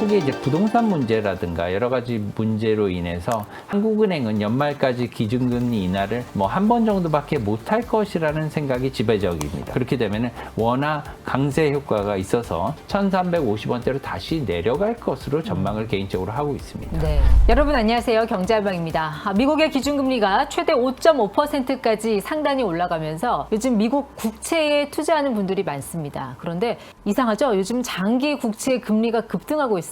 한국의 이제 부동산 문제라든가 여러 가지 문제로 인해서 한국은행은 연말까지 기준금리 인하를 한 번 정도밖에 못할 것이라는 생각이 지배적입니다. 그렇게 되면 원화 강세 효과가 있어서 1,350원대로 다시 내려갈 것으로 전망을 개인적으로 하고 있습니다. 네. 여러분 안녕하세요. 경제한방입니다. 미국의 기준금리가 최대 5.5%까지 상단이 올라가면서 요즘 미국 국채에 투자하는 분들이 많습니다. 그런데 이상하죠? 요즘 장기 국채 금리가 급등하고 있습니다.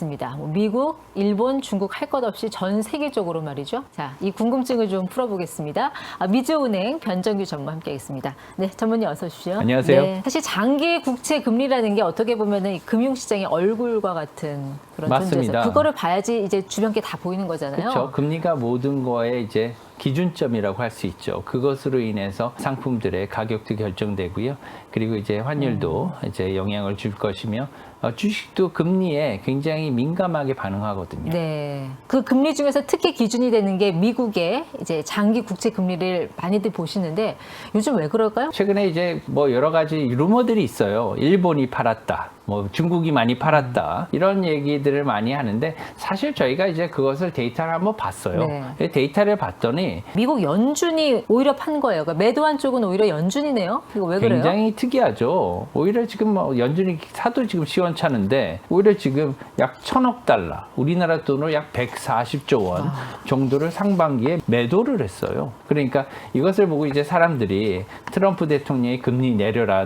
미국, 일본, 중국 할 것 없이 전 세계적으로 말이죠. 자, 이 궁금증을 좀 풀어보겠습니다. 미주은행 변정규 전무 함께하겠습니다. 네, 전무님 어서 오십시오. 안녕하세요. 네, 사실 장기 국채 금리라는 게 어떻게 보면은 금융시장의 얼굴과 같은 그런 맞습니다. 존재에서 그거를 봐야지 이제 주변 게 다 보이는 거잖아요. 그렇죠. 금리가 모든 거에 이제 기준점이라고 할 수 있죠. 그것으로 인해서 상품들의 가격도 결정되고요. 그리고 이제 환율도 이제 영향을 줄 것이며 주식도 금리에 굉장히 민감하게 반응하거든요. 네. 그 금리 중에서 특히 기준이 되는 게 미국의 이제 장기 국채 금리를 많이들 보시는데 요즘 왜 그럴까요? 최근에 이제 여러 가지 루머들이 있어요. 일본이 팔았다. 중국이 많이 팔았다. 이런 얘기들을 많이 하는데 사실 저희가 이제 그것을 데이터를 한번 봤어요. 네. 데이터를 봤더니 미국 연준이 오히려 판 거예요. 그러니까 매도한 쪽은 오히려 연준이네요. 이거 왜 그래요? 굉장히 특이하죠. 오히려 지금 연준이 사도 지금 시원찮은데 오히려 지금 약 1,000억 달러, 우리나라 돈으로 약 140조 원 정도를 상반기에 매도를 했어요. 그러니까 이것을 보고 이제 사람들이 트럼프 대통령이 금리 내려라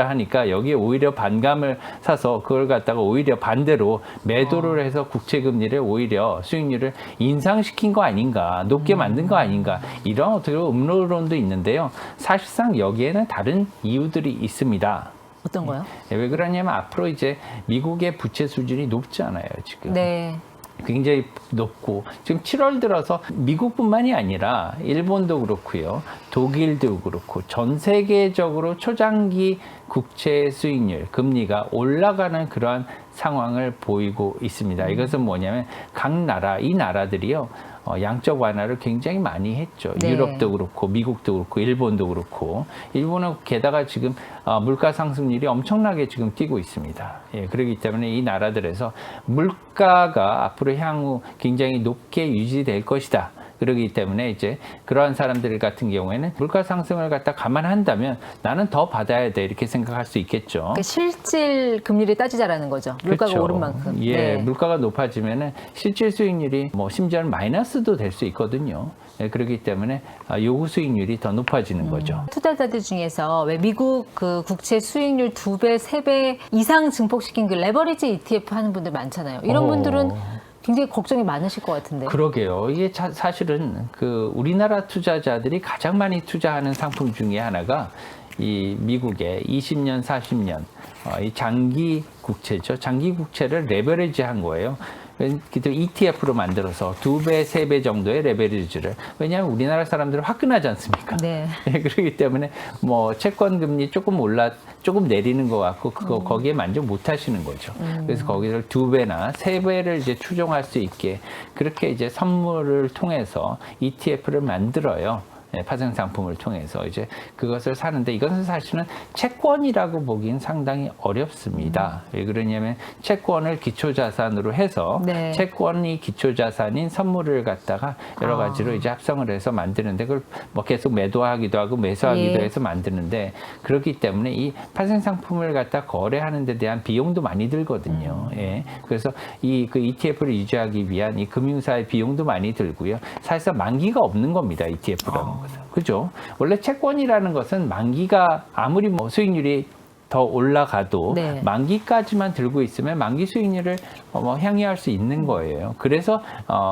하니까 여기에 오히려 반감을 사서 그걸 갖다가 오히려 반대로 매도를 해서 국채 금리를 오히려 수익률을 인상시킨 거 아닌가, 높게 만든 거 아닌가, 이런 어떻게 보면 음모론도 있는데요. 사실상 여기에는 다른 이유들이 있습니다. 어떤 거요? 왜 그러냐면 앞으로 이제 미국의 부채 수준이 높잖아요, 지금. 네. 굉장히 높고 지금 7월 들어서 미국뿐만이 아니라 일본도 그렇고요, 독일도 그렇고 전 세계적으로 초장기 국채 수익률 금리가 올라가는 그러한 상황을 보이고 있습니다. 이것은 뭐냐면 각 나라, 이 나라들이요 양적 완화를 굉장히 많이 했죠. 네. 유럽도 그렇고 미국도 그렇고 일본도 그렇고, 일본은 게다가 지금 물가 상승률이 엄청나게 지금 뛰고 있습니다. 예, 그렇기 때문에 이 나라들에서 물가가 앞으로 향후 굉장히 높게 유지될 것이다. 그렇기 때문에 이제 그러한 사람들 같은 경우에는 물가 상승을 갖다 감안한다면 나는 더 받아야 돼, 이렇게 생각할 수 있겠죠. 그러니까 실질 금리를 따지자라는 거죠. 물가가 그렇죠. 오른 만큼. 예, 네. 물가가 높아지면은 실질 수익률이 심지어는 마이너스도 될 수 있거든요. 예, 그렇기 때문에 요구 수익률이 더 높아지는 거죠. 투자자들 중에서 왜 미국 그 국채 수익률 2배, 3배 이상 증폭시킨 그 레버리지 ETF 하는 분들 많잖아요. 이런 분들은 굉장히 걱정이 많으실 것 같은데. 그러게요. 이게 사실은 그 우리나라 투자자들이 가장 많이 투자하는 상품 중에 하나가 이 미국의 20년, 40년 이 장기 국채죠. 장기 국채를 레버리지 한 거예요. ETF로 만들어서 2배, 3배 정도의 레버리지를. 왜냐하면 우리나라 사람들은 화끈하지 않습니까? 네. 그렇기 때문에 채권 금리 조금 내리는 것 같고 거기에 만족 못 하시는 거죠. 그래서 거기를 2배나 3배를 이제 추종할 수 있게 그렇게 이제 선물을 통해서 ETF를 만들어요. 파생 상품을 통해서 이제 그것을 사는데, 이것은 사실은 채권이라고 보기엔 상당히 어렵습니다. 왜 그러냐면 채권을 기초자산으로 해서 네. 채권이 기초자산인 선물을 갖다가 여러 가지로 이제 합성을 해서 만드는데, 그걸 계속 매도하기도 하고 매수하기도 예. 해서 만드는데, 그렇기 때문에 이 파생 상품을 갖다 거래하는 데 대한 비용도 많이 들거든요. 예. 그래서 그 ETF를 유지하기 위한 이 금융사의 비용도 많이 들고요. 사실상 만기가 없는 겁니다, ETF라는 것은. 그죠? 원래 채권이라는 것은 만기가 아무리 수익률이 더 올라가도 네. 만기까지만 들고 있으면 만기 수익률을 향유할 수 있는 거예요. 그래서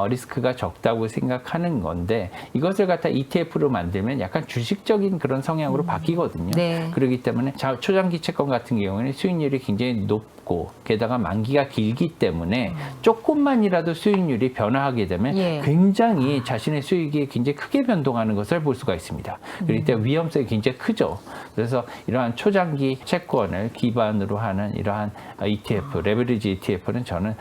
리스크가 적다고 생각하는 건데, 이것을 갖다 ETF로 만들면 약간 주식적인 그런 성향으로 바뀌거든요. 네. 그렇기 때문에 초장기 채권 같은 경우에는 수익률이 굉장히 높고 게다가 만기가 길기 때문에 조금만이라도 수익률이 변화하게 되면 예. 굉장히 자신의 수익이 굉장히 크게 변동하는 것을 볼 수가 있습니다. 그렇기 때문에 위험성이 굉장히 크죠. 그래서 이러한 초장기 채권 채권을 기반으로 하는 이러한 ETF, 레버리지 ETF는 저는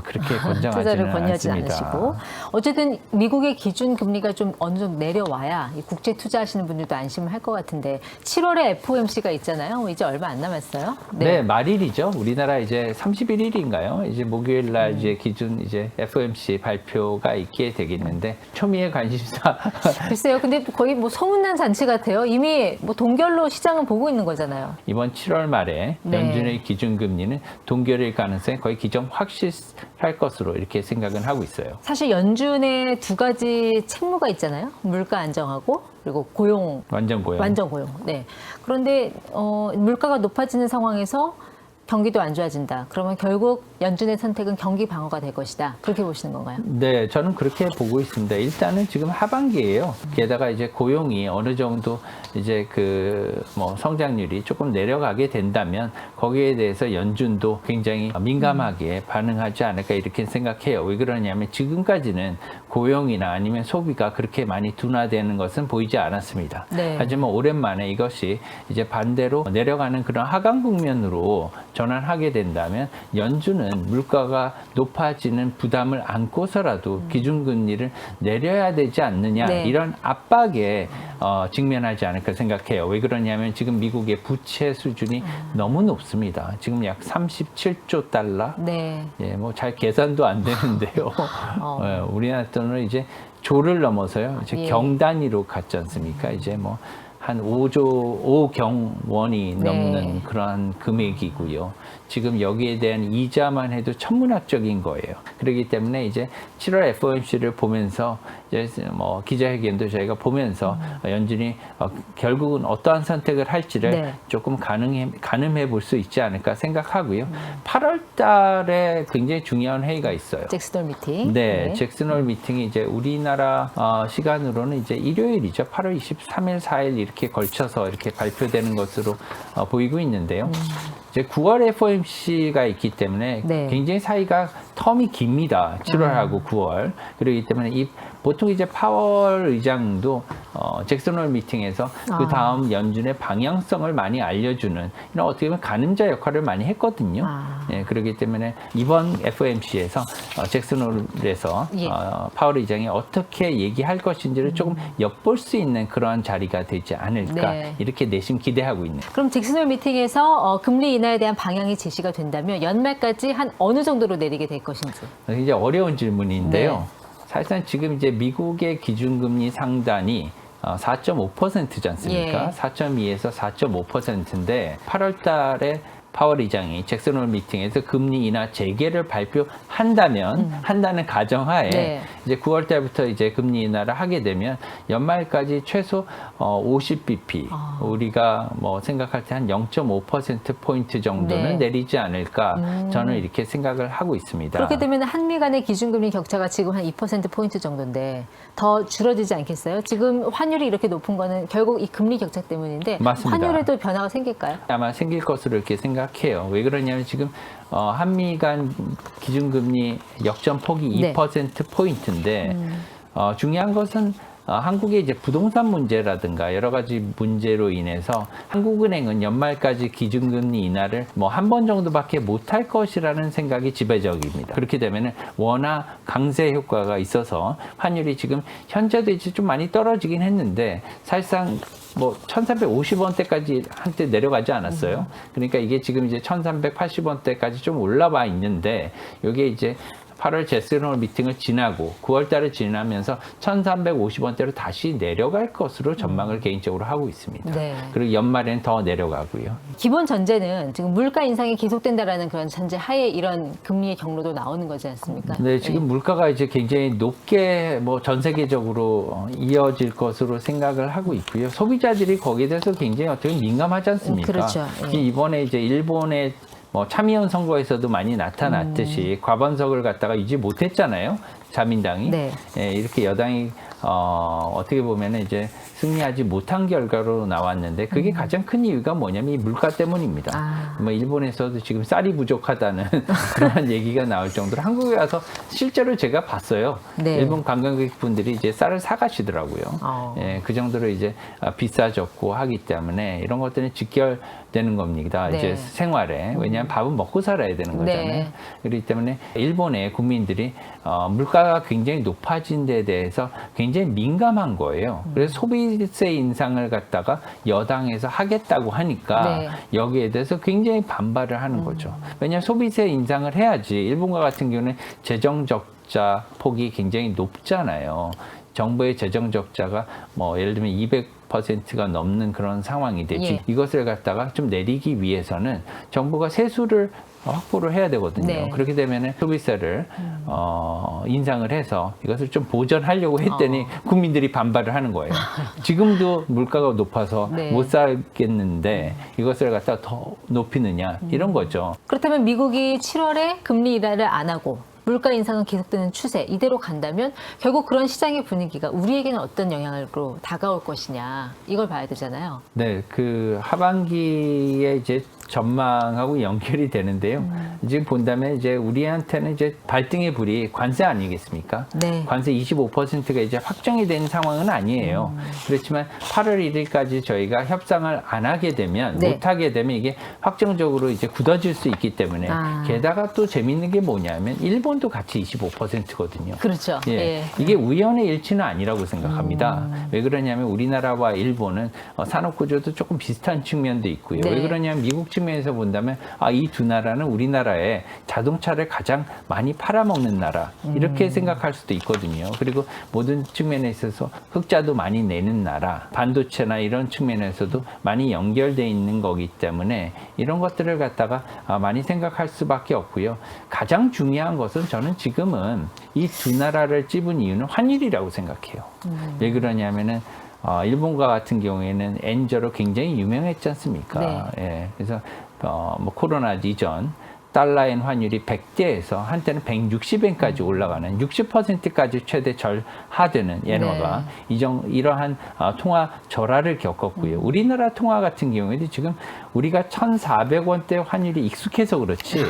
그렇게 투자를 권장하지는 권유하지 않습니다. 않으시고 어쨌든 미국의 기준 금리가 좀 어느 정도 내려와야 이 국제 투자하시는 분들도 안심을 할 것 같은데 7월에 FOMC가 있잖아요. 이제 얼마 안 남았어요. 네, 말일이죠. 우리나라 이제 31일인가요? 이제 목요일 날 이제 기준 이제 FOMC 발표가 있게 되겠는데 초미의 관심사. 글쎄요. 근데 거의 뭐 소문난 잔치 같아요. 이미 뭐 동결로 시장은 보고 있는 거잖아요. 이번 7월 말에 네. 연준의 기준금리는 동결일 가능성이 거의 기정 확실할 것으로 이렇게 생각은 하고 있어요. 사실 연준의 두 가지 책무가 있잖아요. 물가 안정하고 그리고 고용 완전 고용. 완전 고용. 네. 그런데 물가가 높아지는 상황에서 경기도 안 좋아진다. 그러면 결국 연준의 선택은 경기 방어가 될 것이다. 그렇게 보시는 건가요? 네, 저는 그렇게 보고 있습니다. 일단은 지금 하반기예요. 게다가 이제 고용이 어느 정도 이제 성장률이 조금 내려가게 된다면 거기에 대해서 연준도 굉장히 민감하게 반응하지 않을까 이렇게 생각해요. 왜 그러냐면 지금까지는 고용이나 아니면 소비가 그렇게 많이 둔화되는 것은 보이지 않았습니다. 네. 하지만 오랜만에 이것이 이제 반대로 내려가는 그런 하강 국면으로 전환하게 된다면 연준은 물가가 높아지는 부담을 안고서라도 기준금리를 내려야 되지 않느냐 네. 이런 압박에 직면하지 않을까 생각해요. 왜 그러냐면 지금 미국의 부채 수준이 너무 높습니다. 지금 약 37조 달러. 네. 예, 뭐 잘 계산도 안 되는데요. 우리나라 돈으로 이제 조를 넘어서요. 이제 예. 경 단위로 갔지 않습니까? 이제 뭐 한 5경 원이 넘는 네. 그러한 금액이고요. 지금 여기에 대한 이자만 해도 천문학적인 거예요. 그렇기 때문에 이제 7월 FOMC를 보면서 이제 뭐 기자회견도 저희가 보면서 연준이 결국은 어떠한 선택을 할지를 네. 조금 가늠해 볼 수 있지 않을까 생각하고요. 8월 달에 굉장히 중요한 회의가 있어요. 잭슨홀 미팅. 네, 잭슨홀 미팅이 이제 우리나라 시간으로는 이제 일요일이죠. 8월 23일, 4일 이렇게 걸쳐서 이렇게 발표되는 것으로 보이고 있는데요. 이제 9월 FOMC가 있기 때문에 네. 굉장히 사이가 텀이 깁니다. 7월하고 9월. 그렇기 때문에 보통 이제 파월 의장도 잭슨홀 미팅에서 그 다음 연준의 방향성을 많이 알려주는 이런 어떻게 보면 가늠자 역할을 많이 했거든요. 예, 그렇기 때문에 이번 FOMC에서 잭슨홀에서 예. 파월 의장이 어떻게 얘기할 것인지를 조금 엿볼 수 있는 그러한 자리가 되지 않을까 네. 이렇게 내심 기대하고 있는. 그럼 잭슨홀 미팅에서 금리 인하에 대한 방향이 제시가 된다면 연말까지 한 어느 정도로 내리게 될 것인지. 굉장히 어려운 질문인데요. 네. 사실상 지금 이제 미국의 기준금리 상단이 4.5%지 않습니까? 예. 4.2에서 4.5%인데 8월 달에 파월 의장이 잭슨홀 미팅에서 금리 인하 재개를 발표한다면 한다는 가정하에 네. 이제 9월 달부터 이제 금리 인하를 하게 되면 연말까지 최소 50bp 우리가 뭐 생각할 때 한 0.5% 포인트 정도는 네. 내리지 않을까 저는 이렇게 생각을 하고 있습니다. 그렇게 되면 한미 간의 기준금리 격차가 지금 한 2% 포인트 정도인데 더 줄어들지 않겠어요? 지금 환율이 이렇게 높은 거는 결국 이 금리 격차 때문인데 맞습니다. 환율에도 변화가 생길까요? 아마 생길 것으로 이렇게 생각해요. 왜 그러냐면 지금 한미 간 기준금리 역전폭이 네. 2%포인트인데 중요한 것은 한국의 이제 부동산 문제라든가 여러 가지 문제로 인해서 한국은행은 연말까지 기준금리 인하를 뭐 한 번 정도밖에 못할 것이라는 생각이 지배적입니다. 그렇게 되면은 워낙 강세 효과가 있어서 환율이 지금 현재도 이제 좀 많이 떨어지긴 했는데 사실상 뭐 1,350원대까지 한때 내려가지 않았어요. 그러니까 이게 지금 이제 1,380원대까지 좀 올라와 있는데 이게 이제 8월 잭슨홀 미팅을 지나고 9월 달을 지나면서 1,350원대로 다시 내려갈 것으로 전망을 개인적으로 하고 있습니다. 네. 그리고 연말에는 더 내려가고요. 기본 전제는 지금 물가 인상이 계속된다라는 그런 전제 하에 이런 금리의 경로도 나오는 거지 않습니까? 네, 지금 물가가 이제 굉장히 높게 뭐 전 세계적으로 이어질 것으로 생각을 하고 있고요. 소비자들이 거기에 대해서 굉장히 어떻게 민감하지 않습니까? 그렇죠. 특히 이번에 이제 일본의 뭐 참의원 선거에서도 많이 나타났듯이 과반석을 갖다가 유지 못했잖아요. 자민당이. 네. 예, 이렇게 여당이 어떻게 보면 이제 승리하지 못한 결과로 나왔는데 그게 가장 큰 이유가 뭐냐면 이 물가 때문입니다. 뭐 일본에서도 지금 쌀이 부족하다는 그런 얘기가 나올 정도로 한국에 와서 실제로 제가 봤어요. 네. 일본 관광객분들이 이제 쌀을 사가시더라고요. 예, 그 정도로 이제 비싸졌고 하기 때문에 이런 것들은 직결되는 겁니다. 네. 이제 생활에. 왜냐하면 밥은 먹고 살아야 되는 거잖아요. 네. 그렇기 때문에 일본의 국민들이 물가가 굉장히 높아진 데 대해서 굉장히 민감한 거예요. 그래서 소비세 인상을 갖다가 여당에서 하겠다고 하니까 네. 여기에 대해서 굉장히 반발을 하는 거죠. 왜냐하면 소비세 인상을 해야지 일본과 같은 경우는 재정 적자 폭이 굉장히 높잖아요. 정부의 재정 적자가 뭐 예를 들면 200%가 넘는 그런 상황이 되지. 예. 이것을 갖다가 좀 내리기 위해서는 정부가 세수를 확보를 해야 되거든요. 네. 그렇게 되면은 소비세를 인상을 해서 이것을 좀 보전하려고 했더니 국민들이 반발을 하는 거예요. 지금도 물가가 높아서 네. 못 살겠는데 이것을 갖다 더 높이느냐 이런 거죠. 그렇다면 미국이 7월에 금리 인하를 안 하고 물가 인상은 계속되는 추세 이대로 간다면 결국 그런 시장의 분위기가 우리에게는 어떤 영향으로 다가올 것이냐 이걸 봐야 되잖아요. 네, 그 하반기에 이제 전망하고 연결이 되는데요. 지금 본다면 이제 우리한테는 이제 발등의 불이 관세 아니겠습니까? 네. 관세 25%가 이제 확정이 된 상황은 아니에요. 그렇지만 8월 1일까지 저희가 협상을 안 하게 되면 네. 못 하게 되면 이게 확정적으로 이제 굳어질 수 있기 때문에 게다가 또 재밌는 게 뭐냐면 일본도 같이 25%거든요. 그렇죠. 예. 예. 이게 우연의 일치는 아니라고 생각합니다. 왜 그러냐면 우리나라와 일본은 산업 구조도 조금 비슷한 측면도 있고요. 네. 왜 그러냐면 미국 측면에서 본다면 이 두 나라는 우리나라에 자동차를 가장 많이 팔아먹는 나라 이렇게 생각할 수도 있거든요. 그리고 모든 측면에 있어서 흑자도 많이 내는 나라, 반도체나 이런 측면에서도 많이 연결돼 있는 거기 때문에 이런 것들을 갖다가 많이 생각할 수밖에 없고요. 가장 중요한 것은 저는 지금은 이 두 나라를 찝은 이유는 환율이라고 생각해요. 왜 그러냐면은 일본과 같은 경우에는 엔저로 굉장히 유명했지 않습니까? 네. 예, 그래서 뭐 코로나 이전 달러엔 환율이 100대에서 한때는 160엔까지 올라가는 60%까지 최대 절하되는 엔화가 이러한 통화 절하를 겪었고요. 우리나라 통화 같은 경우에도 지금 우리가 1,400원대 환율이 익숙해서 그렇지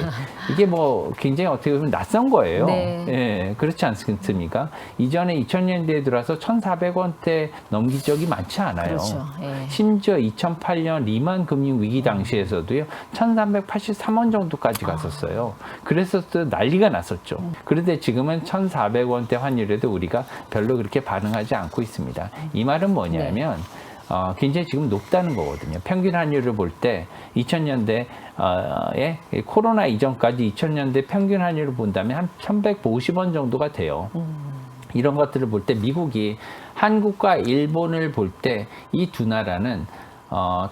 이게 뭐 굉장히 어떻게 보면 낯선 거예요. 네. 예, 그렇지 않습니까? 이전에 2000년대에 들어서 1,400원대 넘긴 적이 많지 않아요. 그렇죠. 예. 심지어 2008년 리만 금융 위기 당시에서도요, 1,383원 정도까지 갔었어요. 그래서 또 난리가 났었죠. 그런데 지금은 1,400원대 환율에도 우리가 별로 그렇게 반응하지 않고 있습니다. 이 말은 뭐냐면, 굉장히 지금 높다는 거거든요. 평균 환율을 볼 때 2000년대에 코로나 이전까지 2000년대 평균 환율을 본다면 한 1,150원 정도가 돼요. 이런 것들을 볼 때 미국이 한국과 일본을 볼 때 이 두 나라는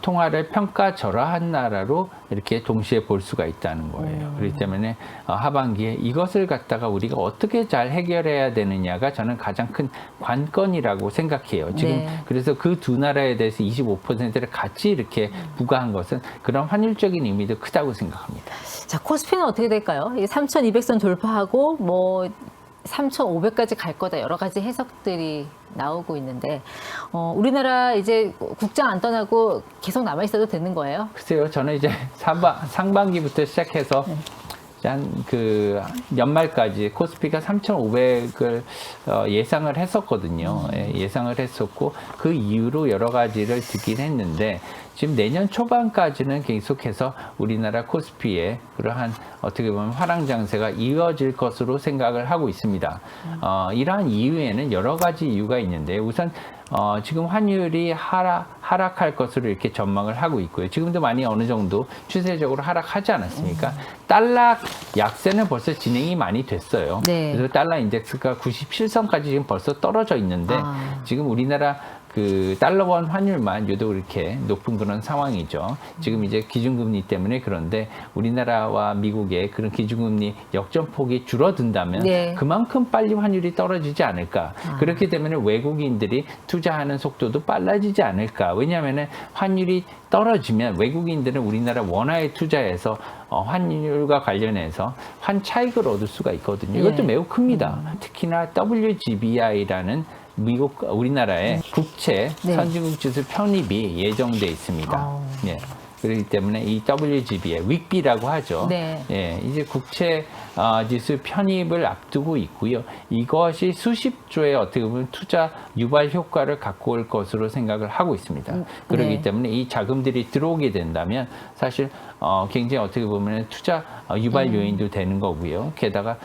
통화를 평가절하한 나라로 이렇게 동시에 볼 수가 있다는 거예요. 그렇기 때문에 하반기에 이것을 갖다가 우리가 어떻게 잘 해결해야 되느냐가 저는 가장 큰 관건이라고 생각해요. 지금 네. 그래서 그 두 나라에 대해서 25%를 같이 이렇게 부과한 것은 그런 환율적인 의미도 크다고 생각합니다. 자, 코스피는 어떻게 될까요? 3,200선 돌파하고 뭐 3,500까지 갈 거다 여러 가지 해석들이 나오고 있는데 우리나라 이제 국장 안 떠나고 계속 남아 있어도 되는 거예요? 글쎄요, 저는 이제 상반기부터 시작해서 그 연말까지 코스피가 3,500을 예상을 했었거든요. 예상을 했었고 그 이후로 여러 가지를 듣긴 했는데 지금 내년 초반까지는 계속해서 우리나라 코스피에 그러한 어떻게 보면 화랑 장세가 이어질 것으로 생각을 하고 있습니다. 이러한 이유에는 여러 가지 이유가 있는데 우선 지금 환율이 하락할 것으로 이렇게 전망을 하고 있고요. 지금도 많이 어느 정도 추세적으로 하락하지 않았습니까? 달러 약세는 벌써 진행이 많이 됐어요. 네. 그래서 달러 인덱스가 97선까지 지금 벌써 떨어져 있는데 지금 우리나라 그 달러원 환율만 유독 이렇게 높은 그런 상황이죠. 지금 이제 기준금리 때문에 그런데 우리나라와 미국의 그런 기준금리 역전폭이 줄어든다면 네. 그만큼 빨리 환율이 떨어지지 않을까. 그렇게 되면 외국인들이 투자하는 속도도 빨라지지 않을까. 왜냐하면 환율이 떨어지면 외국인들은 우리나라 원화에 투자해서 환율과 관련해서 환차익을 얻을 수가 있거든요. 이것도 예. 매우 큽니다. 특히나 WGBI라는 우리나라의 국채 네. 선진국 지수 편입이 예정돼 있습니다. 예. 그렇기 때문에 이 WGB에 윅비라고 하죠. 네. 예, 이제 국채 지수 편입을 앞두고 있고요. 이것이 수십 조의 어떻게 보면 투자 유발 효과를 갖고 올 것으로 생각을 하고 있습니다. 그렇기 네. 때문에 이 자금들이 들어오게 된다면 사실 굉장히 어떻게 보면 투자 유발 요인도 되는 거고요. 게다가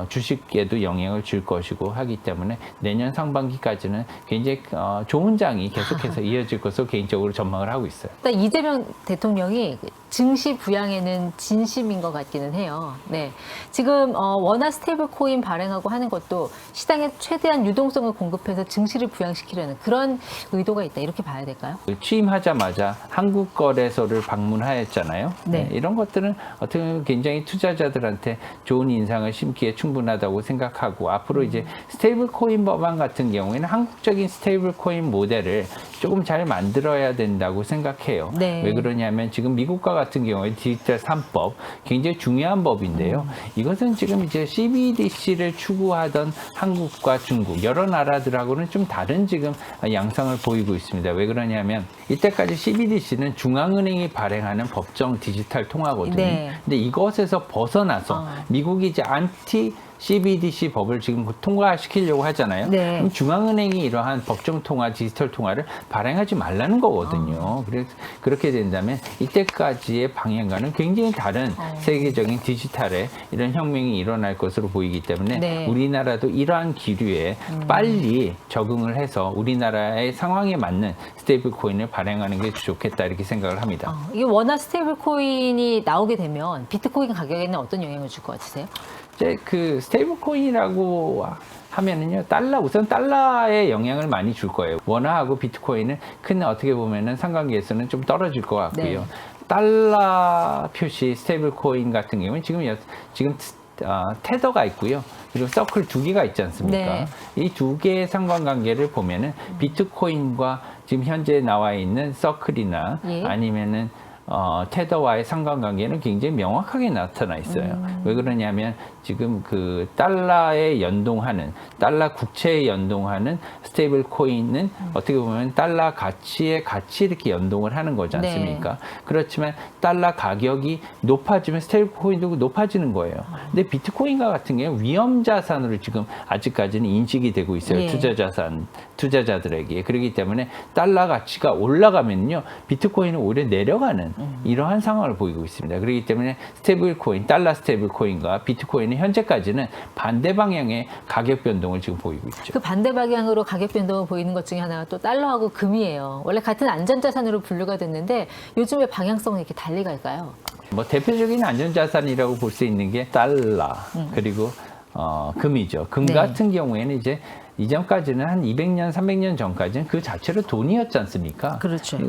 주식에도 영향을 줄 것이고 하기 때문에 내년 상반기까지는 굉장히 좋은 장이 계속해서 이어질 것으로 개인적으로 전망을 하고 있어요. 일단 이재명 대통령이 증시 부양에는 진심인 것 같기는 해요. 네. 지금 원화 스테이블 코인 발행하고 하는 것도 시장에 최대한 유동성을 공급해서 증시를 부양시키려는 그런 의도가 있다. 이렇게 봐야 될까요? 취임하자마자 한국거래소를 방문하였잖아요. 네. 이런 것들은 어떻게 보면 굉장히 투자자들한테 좋은 인상을 심기에 충분하다고 생각하고 앞으로 이제 스테이블 코인 법안 같은 경우에는 한국적인 스테이블 코인 모델을 조금 잘 만들어야 된다고 생각해요. 네. 왜 그러냐면 지금 미국과 같은 경우에 디지털 3법 굉장히 중요한 법인데요. 이것은 지금 이제 CBDC를 추구하던 한국과 중국 여러 나라들하고는 좀 다른 지금 양상을 보이고 있습니다. 왜 그러냐면 이때까지 CBDC는 중앙은행이 발행하는 법정 디지털 통화거든요. 네. 근데 이것에서 벗어나서 미국이 이제 안티 CBDC 법을 지금 통과시키려고 하잖아요. 네. 그럼 중앙은행이 이러한 법정 통화, 디지털 통화를 발행하지 말라는 거거든요. 그래서 그렇게 된다면 이때까지의 방향과는 굉장히 다른 세계적인 디지털의 이런 혁명이 일어날 것으로 보이기 때문에 네. 우리나라도 이러한 기류에 빨리 적응을 해서 우리나라의 상황에 맞는 스테이블 코인을 발행하는 게 좋겠다 이렇게 생각을 합니다. 이게 원화 스테이블 코인이 나오게 되면 비트코인 가격에는 어떤 영향을 줄 것 같으세요? 이제 그 스테이블 코인이라고 하면은요, 우선 달러에 영향을 많이 줄 거예요. 원화하고 비트코인은 큰 어떻게 보면은 상관계에서는 좀 떨어질 것 같고요. 네. 달러 표시 스테이블 코인 같은 경우는 지금 테더가 있고요. 그리고 서클 2개가 있지 않습니까? 네. 이 2개의 상관관계를 보면은 비트코인과 지금 현재 나와 있는 서클이나 예. 아니면은 테더와의 상관관계는 굉장히 명확하게 나타나 있어요. 왜 그러냐면 지금 그 달러에 연동하는 달러 국채에 연동하는 스테이블 코인은 어떻게 보면 달러 가치에 같이 이렇게 연동을 하는 거지 않습니까? 네. 그렇지만 달러 가격이 높아지면 스테이블 코인도 높아지는 거예요. 근데 비트코인과 같은 경우는 위험 자산으로 지금 아직까지는 인식이 되고 있어요. 예. 투자자들에게. 그렇기 때문에 달러 가치가 올라가면요, 비트코인은 오히려 내려가는 이러한 상황을 보이고 있습니다. 그렇기 때문에 스테이블 코인, 달러 스테이블 코인과 비트코인은 현재까지는 반대 방향의 가격 변동을 지금 보이고 있죠. 그 반대 방향으로 가격 변동을 보이는 것 중에 하나가 또 달러하고 금이에요. 원래 같은 안전자산으로 분류가 됐는데 요즘에 방향성은 이렇게 달리 갈까요? 뭐 대표적인 안전자산이라고 볼 수 있는 게 달러 그리고 금이죠. 금 네. 같은 경우에는 이제 이전까지는 한 200년, 300년 전까지는 그 자체로 돈이었지 않습니까? 그렇죠.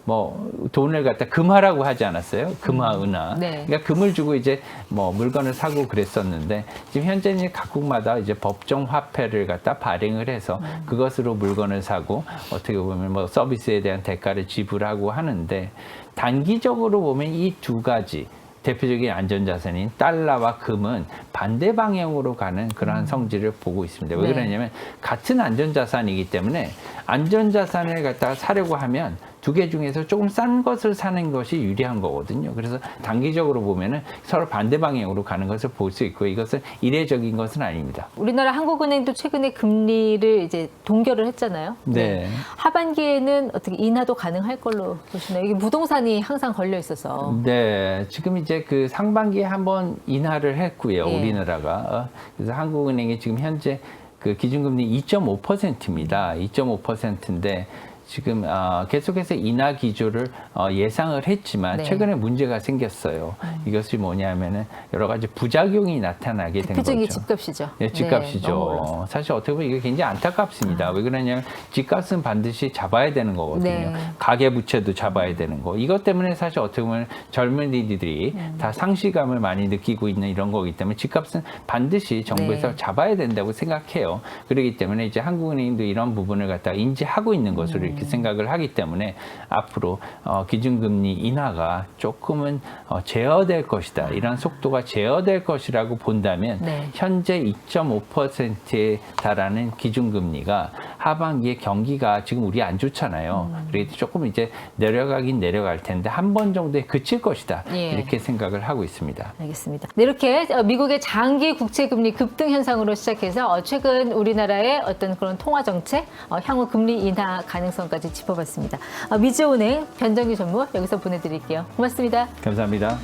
뭐 돈을 갖다 금화라고 하지 않았어요? 금화, 은화. 네. 그러니까 금을 주고 이제 뭐 물건을 사고 그랬었는데 지금 현재는 각국마다 이제 법정 화폐를 갖다 발행을 해서 그것으로 물건을 사고 어떻게 보면 뭐 서비스에 대한 대가를 지불하고 하는데 단기적으로 보면 이 두 가지 대표적인 안전자산인 달러와 금은 반대 방향으로 가는 그러한 성질을 보고 있습니다. 왜 네. 그러냐면 같은 안전자산이기 때문에 안전자산을 갖다가 사려고 하면 두 개 중에서 조금 싼 것을 사는 것이 유리한 거거든요. 그래서 단기적으로 보면은 서로 반대 방향으로 가는 것을 볼 수 있고 이것은 이례적인 것은 아닙니다. 우리나라 한국은행도 최근에 금리를 이제 동결을 했잖아요. 네. 하반기에는 어떻게 인하도 가능할 걸로 보시나요? 이게 부동산이 항상 걸려 있어서. 네, 지금 이제 그 상반기에 한번 인하를 했고요, 예. 우리나라가. 그래서 한국은행이 지금 현재 그 기준금리 2.5%입니다. 2.5%인데 지금 계속해서 인하 기조를 예상을 했지만 네. 최근에 문제가 생겼어요. 이것이 뭐냐면은 여러 가지 부작용이 나타나게 된 거죠. 대표적인 집값이죠. 네, 집값이죠. 너무 올랐어요. 사실 어떻게 보면 이게 굉장히 안타깝습니다. 왜 그러냐면 집값은 반드시 잡아야 되는 거거든요. 네. 가계부채도 잡아야 되는 거. 이것 때문에 사실 어떻게 보면 젊은이들이 다 상실감을 많이 느끼고 있는 이런 거기 때문에 집값은 반드시 정부에서 네. 잡아야 된다고 생각해요. 그렇기 때문에 이제 한국은행도 이런 부분을 갖다 인지하고 있는 것으로 이렇게 이렇게 생각을 하기 때문에 앞으로 기준금리 인하가 조금은 제어될 것이다. 이런 속도가 제어될 것이라고 본다면 네. 현재 2.5%에 달하는 기준금리가 하반기에 경기가 지금 우리 안 좋잖아요. 그래도 조금 이제 내려가긴 내려갈 텐데 한 번 정도에 그칠 것이다. 예. 이렇게 생각을 하고 있습니다. 알겠습니다. 네, 이렇게 미국의 장기 국채 금리 급등 현상으로 시작해서 최근 우리나라의 어떤 그런 통화 정책, 향후 금리 인하 가능성까지 짚어봤습니다. 미즈은행 변정규 전무 여기서 보내드릴게요. 고맙습니다. 감사합니다.